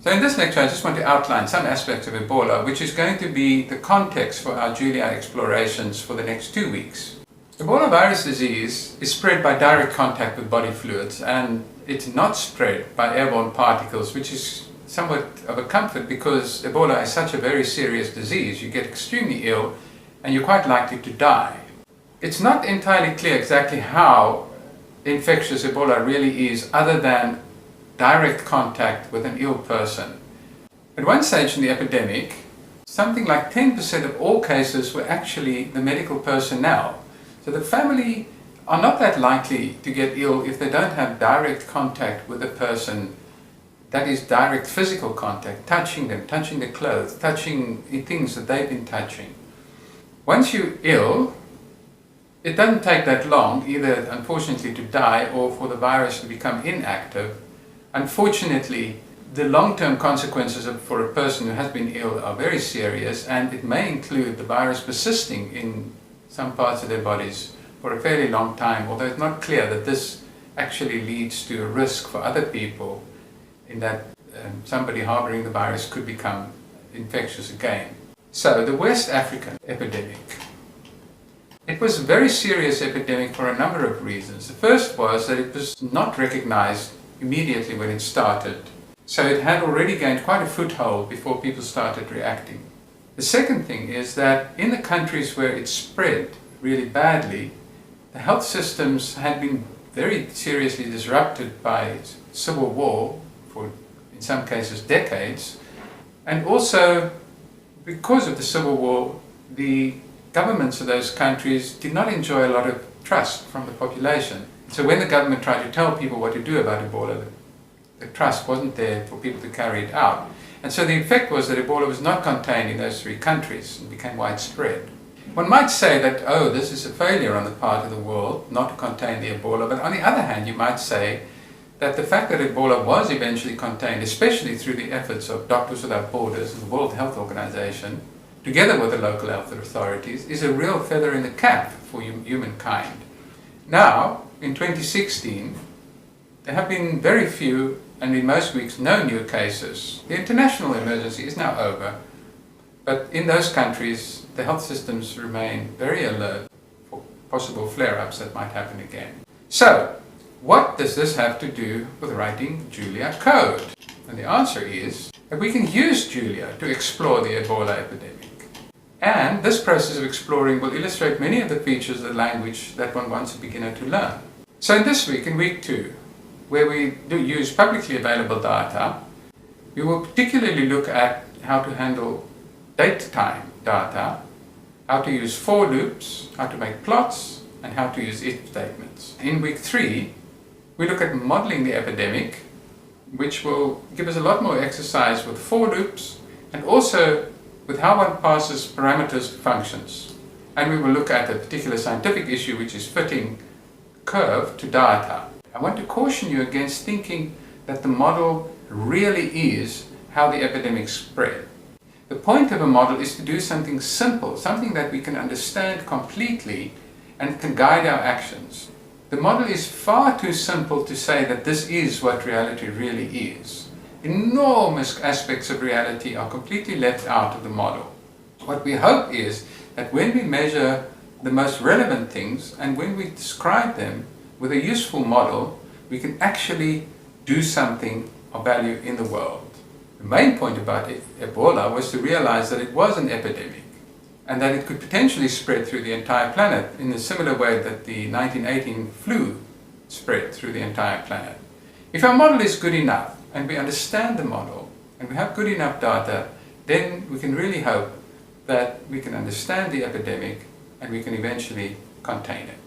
So in this lecture I just want to outline some aspects of Ebola, which is going to be the context for our Julia explorations for the next 2 weeks. Ebola virus disease is spread by direct contact with body fluids, and it's not spread by airborne particles, which is somewhat of a comfort because Ebola is such a very serious disease. You get extremely ill and you're quite likely to die. It's not entirely clear exactly how infectious Ebola really is, other than direct contact with an ill person. At one stage in the epidemic, something like 10% of all cases were actually the medical personnel. So the family are not that likely to get ill if they don't have direct contact with a person, that is direct physical contact, touching them, touching their clothes, touching things that they've been touching. Once you're ill, it doesn't take that long, either unfortunately to die or for the virus to become inactive. Unfortunately, the long-term consequences for a person who has been ill are very serious, and it may include the virus persisting in some parts of their bodies for a fairly long time, although it's not clear that this actually leads to a risk for other people in that somebody harboring the virus could become infectious again. So, the West African epidemic. It was a very serious epidemic for a number of reasons. The first was that it was not recognized immediately when it started. So it had already gained quite a foothold before people started reacting. The second thing is that in the countries where it spread really badly, the health systems had been very seriously disrupted by civil war for, in some cases, decades. And also, because of the civil war, the governments of those countries did not enjoy a lot of trust from the population. So when the government tried to tell people what to do about Ebola, the trust wasn't there for people to carry it out. And so the effect was that Ebola was not contained in those 3 countries and became widespread. One might say that, oh, this is a failure on the part of the world not to contain the Ebola, but on the other hand, you might say that the fact that Ebola was eventually contained, especially through the efforts of Doctors Without Borders and the World Health Organization, together with the local health authorities, is a real feather in the cap for humankind. Now, in 2016, there have been very few, and in most weeks, no new cases. The international emergency is now over, but in those countries, the health systems remain very alert for possible flare-ups that might happen again. So, what does this have to do with writing Julia code? And the answer is that we can use Julia to explore the Ebola epidemic. And this process of exploring will illustrate many of the features of the language that one wants a beginner to learn. So in this week, in week 2, where we do use publicly available data, we will particularly look at how to handle date-time data, how to use for loops, how to make plots, and how to use if statements. In week 3, we look at modeling the epidemic, which will give us a lot more exercise with for loops, and also with how one passes parameters to functions. And we will look at a particular scientific issue, which is fitting curve to data. I want to caution you against thinking that the model really is how the epidemic spread. The point of a model is to do something simple, something that we can understand completely and can guide our actions. The model is far too simple to say that this is what reality really is. Enormous aspects of reality are completely left out of the model. What we hope is that when we measure the most relevant things and when we describe them with a useful model, we can actually do something of value in the world. The main point about Ebola was to realize that it was an epidemic and that it could potentially spread through the entire planet in a similar way that the 1918 flu spread through the entire planet. If our model is good enough, and we understand the model, and we have good enough data, then we can really hope that we can understand the epidemic and we can eventually contain it.